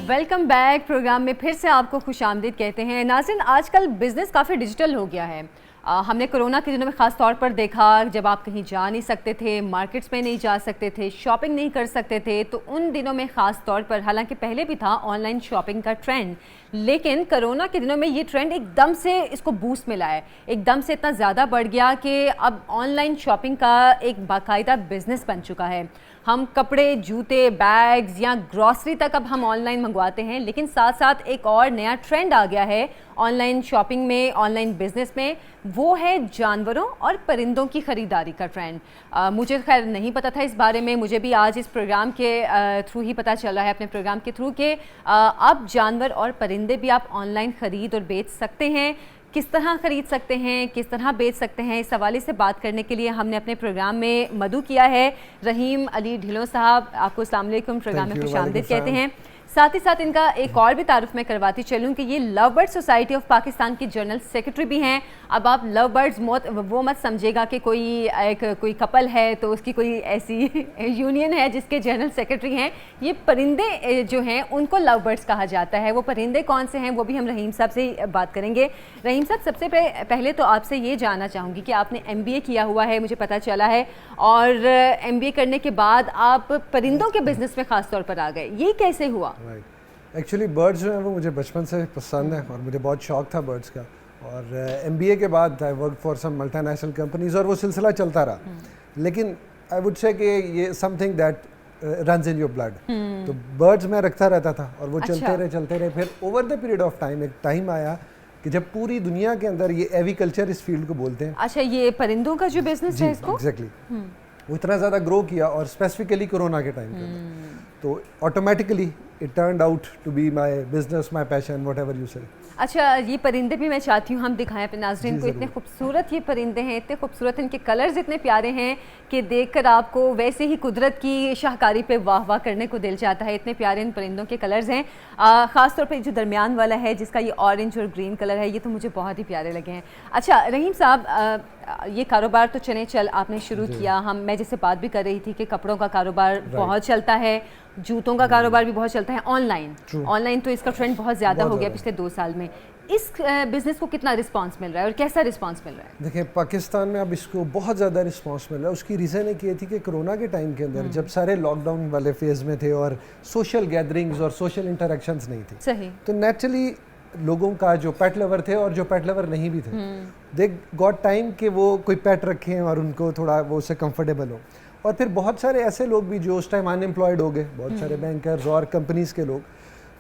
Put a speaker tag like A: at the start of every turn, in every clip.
A: Welcome back programme میں پھر سے آپ کو خوش آمدید کہتے ہیں. ناظرین, آج کل بزنس کافی ڈیجیٹل ہو گیا ہے. ہم نے کرونا کے دنوں میں خاص طور پر دیکھا جب آپ کہیں جا نہیں سکتے تھے, مارکیٹس میں نہیں جا سکتے تھے, شاپنگ نہیں کر سکتے تھے, تو ان دنوں میں خاص طور پر, حالانکہ پہلے بھی تھا آن لائن شاپنگ کا ٹرینڈ, لیکن کرونا کے دنوں میں یہ ٹرینڈ ایک دم سے اس کو بوسٹ ملا ہے, ایک دم سے اتنا زیادہ بڑھ گیا کہ اب آن لائن شاپنگ کا ایک باقاعدہ بزنس بن چکا ہے. ہم کپڑے, جوتے, بیگز یا گروسری تک اب ہم آن لائن منگواتے ہیں, لیکن ساتھ ساتھ ایک اور نیا ٹرینڈ آ گیا ہے آن لائن شاپنگ میں, آن لائن بزنس میں, وہ ہے جانوروں اور پرندوں کی خریداری کا ٹرینڈ. مجھے خیر نہیں پتہ تھا اس بارے میں, مجھے بھی آج اس پروگرام کے تھرو ہی پتہ چل رہا ہے, اپنے پروگرام کے تھرو, کہ اب جانور اور پرندے بھی آپ آن لائن خرید اور بیچ سکتے ہیں. کس طرح خرید سکتے ہیں, کس طرح بیچ سکتے ہیں, اس حوالے سے بات کرنے کے لیے ہم نے اپنے پروگرام میں مدعو کیا ہے رحیم علی ڈھلو صاحب. آپ کو السلام علیکم, پروگرام میں خوش آمدید کہتے ہیں. ساتھ ہی ساتھ ان کا ایک اور بھی تعارف میں کرواتی چلوں کہ یہ لو برڈ سوسائٹی آف پاکستان کی جنرل سیکرٹری بھی ہیں. اب آپ لو برڈز وہ مت سمجھے گا کہ کوئی کپل ہے تو اس کی کوئی ایسی یونین ہے جس کے جنرل سیکرٹری ہیں. یہ پرندے جو ہیں ان کو لو برڈز کہا جاتا ہے. وہ پرندے کون سے ہیں وہ بھی ہم رحیم صاحب سے بات کریں گے. رحیم صاحب, سب سے پہلے تو آپ سے یہ جاننا چاہوں گی کہ آپ نے MBA کیا ہوا ہے, مجھے پتہ چلا ہے, اور MBA کرنے کے بعد آپ پرندوں کے بزنس میں خاص طور پر آ گئے, یہ کیسے ہوا؟
B: ایکچولی برڈز جو ہیں وہ مجھے بچپن سے پسند ہیں اور مجھے بہت شوق تھا برڈز کا, اور MBA کے بعد I work for some multi national companies, اور وہ سلسلہ چلتا رہا. لیکن آئی وڈ سے کہ یہ something that runs in your blood, تو برڈز میں رکھتا رہتا تھا اور وہ چلتے رہے. پھر over the period of time ایک ٹائم آیا کہ جب پوری دنیا کے اندر یہ ایوی کلچر اس فیلڈ کو بولتے ہیں.
A: اچھا, یہ پرندوں کا جو بزنس ہے اس کو
B: ایگزیکٹلی وہ اتنا زیادہ گرو کیا, اور اسپیسیفکلی کورونا کے ٹائم کے اندر, تو automatically it turned out to be my business, my passion, whatever you say.
A: اچھا, یہ پرندے بھی میں چاہتی ہوں ہم دکھائیں اپنے ناظرین کو. اتنے خوبصورت یہ پرندے ہیں, اتنے خوبصورت, ان کے کلرز اتنے پیارے ہیں کہ دیکھ کر آپ کو ویسے ہی قدرت کی شاہکاری پہ واہ واہ کرنے کو دل چاہتا ہے. اتنے پیارے ان پرندوں کے کلرز ہیں, خاص طور پہ جو درمیان والا ہے جس کا یہ اورنج اور گرین کلر ہے, یہ تو مجھے بہت ہی پیارے لگے ہیں. اچھا رحیم صاحب, یہ کاروبار تو چل آپ نے شروع کیا, میں جیسے بات بھی کر رہی تھی کہ کپڑوں کا کاروبار بہت چلتا ہے, جوتوں کا کاروبار بھی بہت چلتا ہے آن لائن, تو اس کا ٹرینڈ بہت زیادہ ہو گیا پچھلے 2 سال میں. اس بزنس کو کتنا رسپانس مل رہا ہے اور کیسا رسپانس مل رہا ہے؟
B: دیکھیں, پاکستان میں اب اس کو بہت زیادہ رسپانس مل رہا ہے. اس کی ریزن ایک یہ تھی کہ کرونا کے ٹائم کے اندر جب سارے لاک ڈاؤن والے فیز میں تھے اور سوشل گیدرنگز اور سوشل انٹریکشنز نہیں تھی,
A: صحیح, تو
B: نیچرلی لوگوں کا جو پیٹ لور تھے اور جو پیٹ لور نہیں بھی تھے, دے گاٹ ٹائم کہ وہ کوئی پیٹ رکھیں اور ان کو تھوڑا وہ اسے کمفرٹیبل ہو. اور پھر بہت سارے ایسے لوگ بھی جو اس ٹائم ان امپلائڈ ہو گئے, بہت سارے بینکرز اور کمپنیز کے لوگ,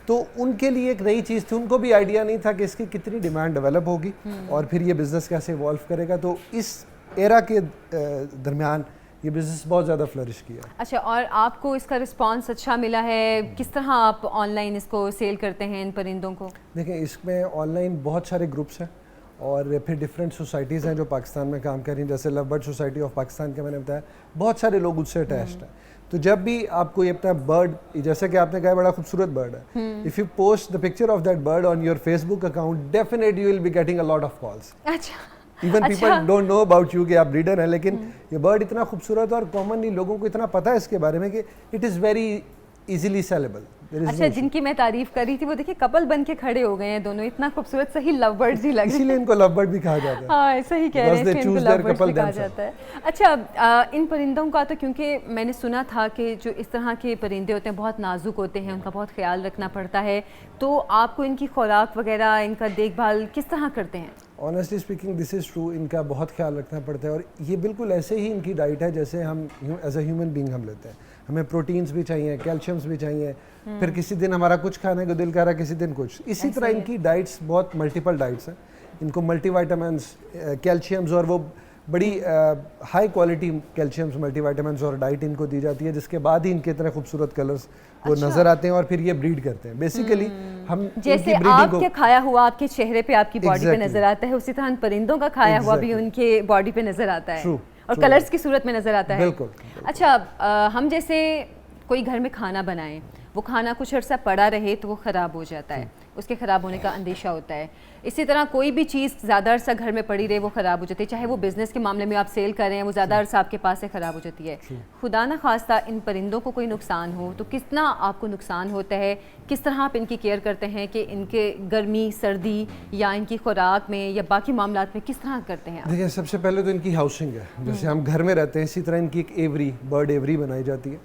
B: تو ان کے لیے ایک نئی چیز تھی. ان کو بھی آئیڈیا نہیں تھا کہ اس کی کتنی ڈیمانڈ ڈیولپ ہوگی اور پھر یہ بزنس کیسے ایوالو کرے گا. تو اس ایرا کے درمیان یہ بزنس بہت زیادہ فلرش کیا.
A: اچھا, اور آپ کو اس کا رسپانس اچھا ملا ہے؟ کس طرح آپ آن لائن اس کو سیل کرتے ہیں ان پرندوں کو؟
B: دیکھیں, اس میں آن لائن بہت سارے گروپس ہیں اور پھر ڈفرینٹ سوسائٹیز ہیں جو پاکستان میں کام کر رہی ہیں. جیسے لو برڈ سوسائٹی آف پاکستان کے میں نے بتایا, بہت سارے لوگ اس سے اٹیچڈ ہیں. تو جب بھی آپ کوئی اپنا برڈ, جیسے کہ آپ نے کہا بڑا خوبصورت برڈ ہے, if you post the picture of that bird on your Facebook account, definitely you will be getting a lot of calls.
A: اچھا,
B: even people don't know about you کہ آپ بریڈر ہیں, لیکن یہ برڈ اتنا خوبصورت ہے اور کامنلی لوگوں کو اتنا پتہ ہے اس کے بارے میں کہ it is very easily sellable.
A: اچھا, جن کی میں تعریف کر رہی تھی وہ دیکھیں کپل بن کے کھڑے ہو گئے ہیں دونوں, اتنا خوبصورت, صحیح لو برڈز ہی لگ رہے ہیں,
B: اسی لیے ان کو لو برڈ بھی کہا جاتا ہے.
A: ہاں صحیح کہہ رہے ہیں, ان کو لو برڈز بھی کہا جاتا ہے. اچھا, ان پرندوں کا تو کیونکہ میں نے سنا تھا کہ جو اس طرح کے پرندے ہوتے ہیں بہت نازک ہوتے ہیں, ان کا بہت خیال رکھنا پڑتا ہے, تو آپ کو ان کی خوراک وغیرہ, ان کا دیکھ بھال کس طرح کرتے ہیں؟
B: Honestly speaking this is true, ان کا بہت خیال رکھنا پڑتا ہے, اور یہ بالکل ایسے ہی ان کی ڈائٹ ہے جیسے ہم ایز اے ہیومن بینگ ہم لیتے ہیں. ہمیں پروٹینز بھی چاہیے, کیلشیمس بھی چاہیے, پھر کسی دن ہمارا کچھ کھانے کو دل کر رہا ہے, کسی دن کچھ. اسی طرح ان کی ڈائٹس بہت ملٹیپل ڈائٹس ہیں. ان کو ملٹی وائٹامنس, کیلشیمز, اور وہ بڑی ہائی کوالٹی کیلشیمز, ملٹی وائٹامنس اور ڈائٹ ان کو دی جاتی ہے, جس کے بعد ہی ان کے اتنے خوبصورت کلرز وہ نظر آتے ہیں, اور پھر یہ بریڈ کرتے ہیں. بیسیکلی ہم
A: جیسے آپ کے کھایا ہوا آپ کے چہرے پہ, آپ کی باڈی پہ نظر آتا ہے, اسی طرح ان پرندوں کا کھایا ہوا بھی ان کے باڈی پہ نظر آتا ہے اور کلرز کی صورت میں نظر آتا ہے.
B: بالکل.
A: اچھا, ہم جیسے کوئی گھر میں کھانا بنائیں, وہ کھانا کچھ عرصہ پڑا رہے تو وہ خراب ہو جاتا ہے, اس کے خراب ہونے کا اندیشہ ہوتا ہے. اسی طرح کوئی بھی چیز زیادہ عرصہ گھر میں پڑی رہے وہ خراب ہو جاتی ہے, چاہے وہ بزنس کے معاملے میں آپ سیل کر رہے ہیں, وہ زیادہ عرصہ آپ کے پاس سے خراب ہو جاتی ہے. خدا نہ خواستہ ان پرندوں کو کوئی نقصان ہو تو کتنا آپ کو نقصان ہوتا ہے, کس طرح آپ ان کی کیئر کرتے ہیں کہ ان کے گرمی سردی یا ان کی خوراک میں یا باقی معاملات میں کس طرح کرتے ہیں آپ؟
B: دیکھیں سب سے پہلے تو ان کی ہاؤسنگ ہے, جیسے ہم گھر میں رہتے ہیں اسی طرح ان کی ایک ایوری, برڈ ایوری بنائی جاتی ہے,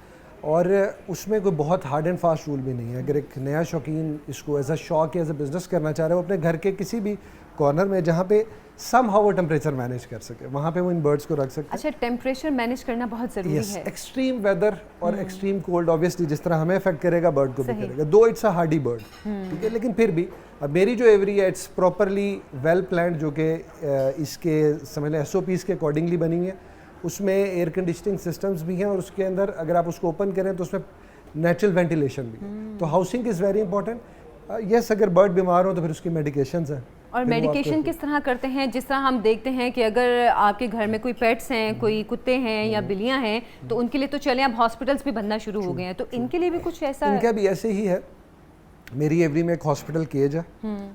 B: اور اس میں کوئی بہت ہارڈ اینڈ فاسٹ رول بھی نہیں ہے. اگر ایک نیا شوقین اس کو ایز اے شوق ایز اے بزنس کرنا چاہ رہا ہے, وہ اپنے گھر کے کسی بھی کارنر میں جہاں پہ سم ہاؤ وہ ٹیمپریچر مینیج کر سکے وہاں پہ وہ ان برڈس کو رکھ سکتے ہیں.
A: اچھا, ٹیمپریچر مینیج کرنا بہت ضروری ہے.
B: ایکسٹریم ویدر اور ایکسٹریم کولڈ آبویسلی جس طرح ہمیں افیکٹ کرے گا برڈ کو بھی کرے گا, though it's a hardy bird, ٹھیک ہے, لیکن پھر بھی اب میری جو ایوری ہے اٹس پراپرلی ویل پلانڈ, جو کہ اس کے سمجھ لیں SOPs کے اکارڈنگلی بنی ہے. اس میں ایئر کنڈیشننگ سسٹمز بھی ہیں, اور اس کے اندر اگر آپ اس کو اوپن کریں تو اس میں نیچرل وینٹیلیشن بھی. تو ہاؤسنگ از ویری امپورٹنٹ. یس, اگر برڈ بیمار ہو تو پھر اس کی میڈیکیشنز ہیں.
A: اور میڈیکیشن کس طرح کرتے ہیں؟ جس طرح ہم دیکھتے ہیں کہ اگر آپ کے گھر میں کوئی پیٹس ہیں, کوئی کتے ہیں یا بلیاں ہیں, تو ان کے لیے تو چلیں اب ہاسپٹلس بھی بننا شروع ہو گئے ہیں, تو ان کے لیے بھی کچھ ایسا؟
B: ان کا بھی ایسے ہی ہے. میری ایوری میں ایک ہاسپٹل کیج ہے.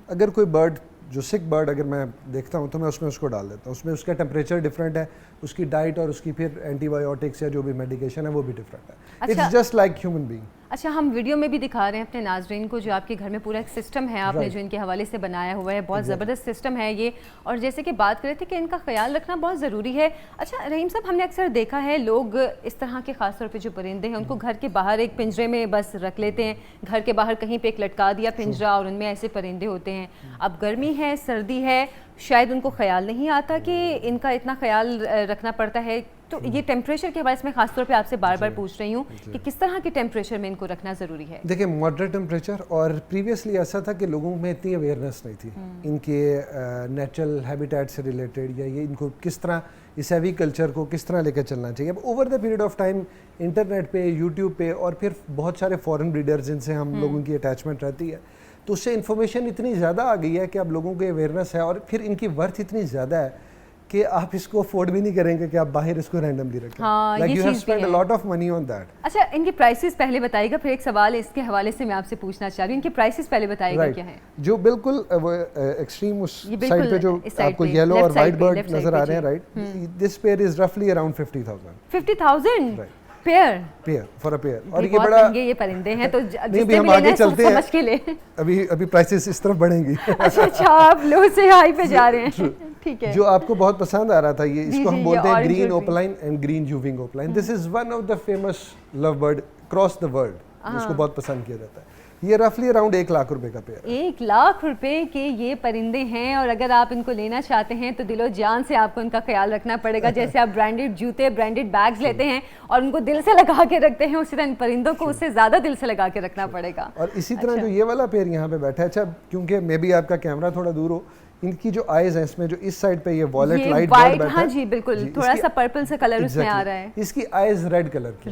B: اگر کوئی برڈ جو سک برڈ اگر میں دیکھتا ہوں تو میں اس کو ڈال دیتا ہوں. اس میں اس کا ٹیمپریچر ڈفرینٹ ہے, اس کی ڈائٹ اور اس کی پھر اینٹی بایوٹکس یا جو بھی میڈیکیشن ہے وہ بھی ڈفرینٹ ہے. It's just like human being.
A: اچھا, ہم ویڈیو میں بھی دکھا رہے ہیں اپنے ناظرین کو جو آپ کے گھر میں پورا ایک سسٹم ہے آپ نے جو ان کے حوالے سے بنایا ہوا ہے, بہت زبردست سسٹم ہے یہ. اور جیسے کہ بات کر رہے تھے کہ ان کا خیال رکھنا بہت ضروری ہے. اچھا رحیم صاحب, ہم نے اکثر دیکھا ہے لوگ اس طرح کے خاص طور پہ جو پرندے ہیں ان کو گھر کے باہر ایک پنجرے میں بس رکھ لیتے ہیں, گھر کے باہر کہیں پہ ایک لٹکا دیا پنجرا اور ان میں ایسے پرندے ہوتے ہیں. اب گرمی ہے, سردی ہے, شاید ان کو خیال نہیں آتا کہ ان کا اتنا خیال رکھنا پڑتا ہے. تو یہ ٹیمپریچر کے حوالے سے میں خاص طور پہ آپ سے بار بار پوچھ رہی ہوں کہ کس طرح کے ٹیمپریچر میں ان کو رکھنا ضروری ہے؟
B: دیکھیں ماڈریٹ ٹیمپریچر, اور پریویسلی ایسا تھا کہ لوگوں میں اتنی اویئرنیس نہیں تھی ان کے نیچرل ہیبیٹیٹ سے ریلیٹڈ, یا یہ ان کو کس طرح اس ہیوی کلچر کو کس طرح لے کر چلنا چاہیے. اب over the period of time internet پہ, یوٹیوب پہ, اور پھر بہت سارے فورن بریڈرز جن سے ہم لوگوں کی اٹیچمنٹ رہتی ہے, تو اس سے انفارمیشن اتنی زیادہ آ گئی ہے کہ اب لوگوں کو اویئرنیس ہے, اور پھر ان کی ورتھ اتنی زیادہ ہے کہ آپ اس کو افورڈ بھی نہیں کریں گے کہ آپ باہر اس کو رینڈملی رکھیں. Like you have spend a lot of money on that.
A: اچھا, ان کی پرائسز پہلے بتائیے گا, پھر ایک سوال اس کے حوالے سے میں آپ سے پوچھنا چاہ رہی ہوں, ان کی پرائسز پہلے بتائیے گا کیا ہے؟
B: جو بالکل ایکسٹریم اس سائڈ پہ جو آپ کو یلو اور وائٹ برڈ نظر آ رہے ہیں, رائٹ, دس پیئر از رفلی around 50,000.
A: 50,000 pair
B: for a pair. اور
A: یہ بڑا مہنگے یہ پرندے ہیں, تو
B: نہیں بھی ہم آگے چلتے ہیں,
A: سمجھ کے لیں,
B: ابھی پرائسز اس طرف بڑھیں گی.
A: اچھا, آپ لو سے ہائی پہ جا رہے ہیں, ٹھیک ہے.
B: جو آپ کو بہت پسند آ رہا تھا, یہ اس کو ہم بولتے ہیں گرین اوپلائن اینڈ گرین جوونگ opaline. This is one of the famous love bird across the world, جس کو بہت پسند کیا جاتا ہے. یہ رفلی اراؤنڈ 1 لاکھ روپے کا پیئر.
A: 1 لاکھ روپے کے یہ پرندے ہیں, اور اگر آپ ان کو لینا چاہتے ہیں تو دل و جان سے آپ کو ان کا خیال رکھنا پڑے گا. جیسے آپ برانڈیڈ جوتے, برانڈیڈ بیگز لیتے ہیں اور ان کو دل سے لگا کے رکھتے ہیں, اسی طرح ان پرندوں کو اس سے زیادہ دل سے لگا کے رکھنا پڑے گا.
B: اور اسی طرح جو یہ والا پیئر یہاں پہ بیٹھا ہے, اچھا کیونکہ مے بی آپ کا کیمرہ تھوڑا دور ہو, ان کی جو آئیز ہیں اس میں جو اس سائڈ پہ یہ وائلٹ لائٹ برڈ بیٹھا ہے,
A: ہاں جی بالکل, تھوڑا سا پرپل سے کلر اس میں آ رہا ہے.
B: اس کی آئیز ریڈ کلر کی,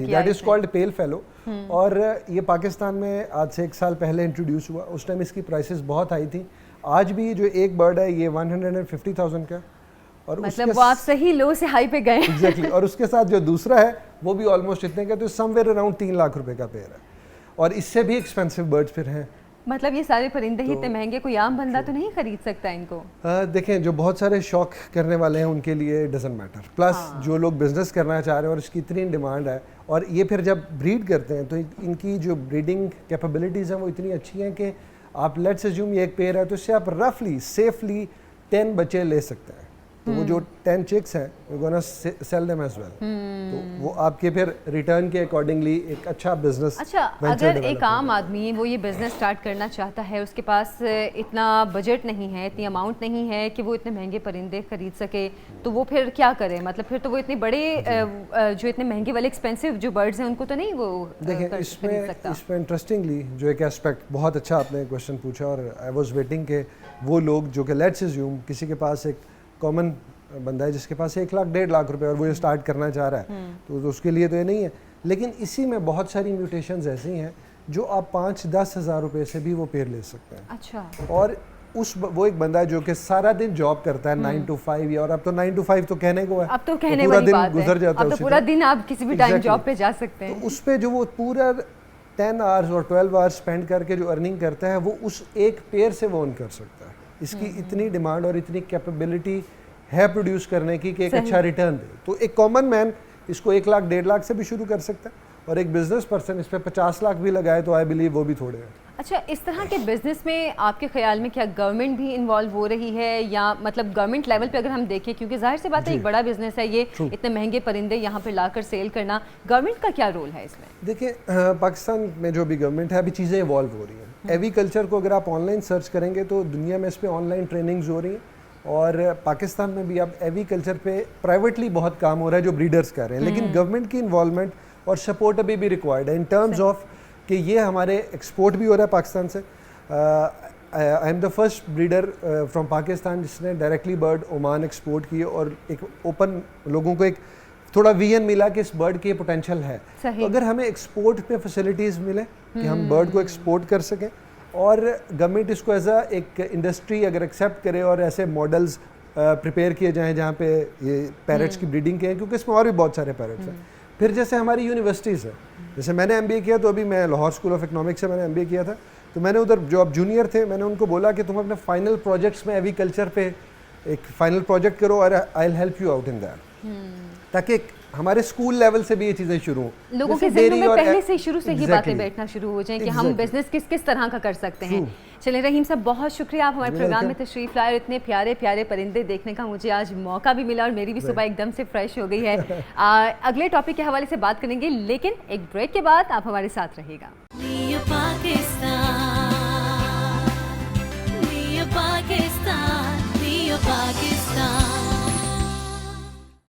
B: دیٹ از کالڈ پیل فیلو. اور یہ پاکستان میں آج سے 1 سال پہلے انٹروڈیوس ہوا. اس ٹائم اس کی پرائسز بہت ہائی تھیں. آج بھی جو ایک برڈ ہے یہ 150,000 کا, اور
A: مطلب وہ آپ صحیح لو سے ہائی پہ گئے.
B: ایگزیکٹلی. اور اس کے ساتھ جو دوسرا ہے وہ بھی آلموسٹ اتنے کا, تو سم ویئر اراؤنڈ 3 لاکھ روپے کا پیئر ہے. اور اس سے بھی ایکسپینسو برڈز پھر ہیں.
A: مطلب یہ سارے پرندے ہی اتنے مہنگے, کوئی عام بندہ تو نہیں خرید سکتا ان کو؟
B: دیکھیں جو بہت سارے شوق کرنے والے ہیں ان کے لیے ڈزنٹ میٹر. پلس جو لوگ بزنس کرنا چاہ رہے ہیں اور اس کی اتنی ڈیمانڈ ہے, اور یہ پھر جب بریڈ کرتے ہیں تو ان کی جو بریڈنگ کیپیبلٹیز ہیں وہ اتنی اچھی ہیں کہ آپ لیٹس اسیوم یہ ایک پیئر ہے تو اس سے آپ رفلی سیفلی 10 بچے لے سکتے ہیں. تو وہ جو 10 چکس ہیں we're gonna sell them as well. تو وہ آپ کے پھر ریٹرن کے اکارڈنگلی ایک اچھا بزنس.
A: اچھا, اگر ایک عام آدمی وہ یہ بزنس سٹارٹ کرنا چاہتا ہے, اس کے پاس اتنا بجٹ نہیں ہے, اتنی اماؤنٹ نہیں ہے کہ وہ اتنے مہنگے پرندے خرید سکے, تو وہ پھر کیا کرے؟ مطلب پھر تو وہ اتنے بڑے جو اتنے مہنگے والے ایکسپینسو جو برڈز ہیں ان کو تو نہیں وہ
B: دیکھیں. اس میں انٹرسٹنگلی جو ایک اسپیکٹ بہت اچھا آپ نے کوشچن پوچھا, اور آئی واز ویٹنگ کہ وہ لوگ جو کہ لیٹس اسیوم کسی کے پاس ایک کامن بندہ ہے جس کے پاس 1 لاکھ 1.5 لاکھ روپے اور وہ یہ اسٹارٹ کرنا چاہ رہا ہے, تو اس کے لیے تو یہ نہیں ہے. لیکن اسی میں بہت ساری میوٹیشنز ایسی ہیں جو آپ 5-10 ہزار روپے سے بھی وہ پیئر لے سکتے ہیں.
A: اچھا.
B: اور وہ ایک بندہ ہے جو کہ سارا دن جاب کرتا ہے 9 to 5, اور اب تو 9 to 5 تو کہنے کو ہے,
A: اب تو کہنے والی بات ہے,
B: گزر جاتا ہے,
A: اب تو پورا دن آپ کسی بھی ٹائم جاب پہ جا سکتے ہیں.
B: تو اس پہ جو وہ پورا 10 آورس اور 12 آورس اسپینڈ کر کے جو ارننگ کرتا ہے وہ اس ایک پیئر سے وہ ارن کر سکتا ہے. اس کی اتنی ڈیمانڈ اور اتنی کیپیبلٹی ہے پروڈیوس کرنے کی کہ ایک اچھا ریٹرن دے. تو ایک کامن مین اس کو 1 لاکھ 1.5 لاکھ سے بھی شروع کر سکتا ہے, اور ایک بزنس پرسن اس پہ 50 لاکھ بھی لگائے تو آئی بلیو وہ بھی تھوڑے ہیں.
A: اچھا, اس طرح کے بزنس میں آپ کے خیال میں کیا گورنمنٹ بھی انوالو ہو رہی ہے, یا مطلب گورنمنٹ لیول پہ اگر ہم دیکھیں, کیونکہ ظاہر سی بات ہے ایک بڑا بزنس ہے یہ, اتنے مہنگے پرندے یہاں پہ لا کر سیل کرنا, گورنمنٹ کا کیا رول ہے اس میں؟
B: دیکھیں پاکستان میں جو بھی گورنمنٹ ہے ابھی چیزیں ایوالو ہو رہی ہیں. ایوی کلچر کو اگر آپ آن لائن سرچ کریں گے تو دنیا میں اس پہ آن لائن ٹریننگز ہو رہی ہیں, اور پاکستان میں بھی اب ایوی کلچر پہ پرائیویٹلی بہت کام ہو رہا ہے جو بریڈرز کر رہے ہیں, لیکن گورنمنٹ کی انوالومنٹ اور سپورٹ ابھی بھی ریکوائرڈ ہے ان ٹرمز آف کہ یہ ہمارے ایکسپورٹ بھی ہو رہا ہے پاکستان سے. I am the first breeder from Pakistan جس نے ڈائریکٹلی برڈ عمان ایکسپورٹ کی, اور ایک اوپن لوگوں کو ایک تھوڑا ویژن ملا کہ اس برڈ کی پوٹینشیل ہے. تو اگر ہمیں ایکسپورٹ پہ فیسلٹیز ملے کہ ہم برڈ کو ایکسپورٹ کر سکیں, اور گورنمنٹ اس کو ایز اے ایک انڈسٹری اگر ایکسیپٹ کرے اور ایسے ماڈلز پریپیئر کیے جائیں جہاں پہ یہ پیرٹس کی بریڈنگ کے ہیں, کیونکہ اس میں اور بھی بہت سارے پیرٹس ہیں. پھر جیسے ہماری یونیورسٹیز ہیں, جیسے میں نے ایم بی اے کیا, تو ابھی میں لاہور اسکول آف اکنامکس سے میں نے ایم بی اے کیا تھا, تو میں نے ادھر جو اب جونیئر تھے میں نے ان کو بولا کہ تم اپنے فائنل پروجیکٹس میں ایوی کلچر پہ ایک فائنل پروجیکٹ کرو, اور I will help you out in that, تاکہ ہمارے اسکول لیول سے بھی یہ چیزیں شروع ہوں,
A: لوگوں کے ذہنوں میں پہلے سے شروع سے یہ باتیں بیٹھنا شروع ہو جائیں کہ ہم بزنس کس طرح کا کر سکتے ہیں. چلیں رحیم صاحب, بہت شکریہ, آپ ہمارے پروگرام میں تشریف لائے, اور اتنے پیارے پیارے پرندے دیکھنے کا مجھے آج موقع بھی ملا, اور میری بھی صبح ایک دم سے فریش ہو گئی ہے. اگلے ٹاپک کے حوالے سے بات کریں گے, لیکن ایک بریک کے بعد آپ ہمارے ساتھ رہے گا.
C: پاکستان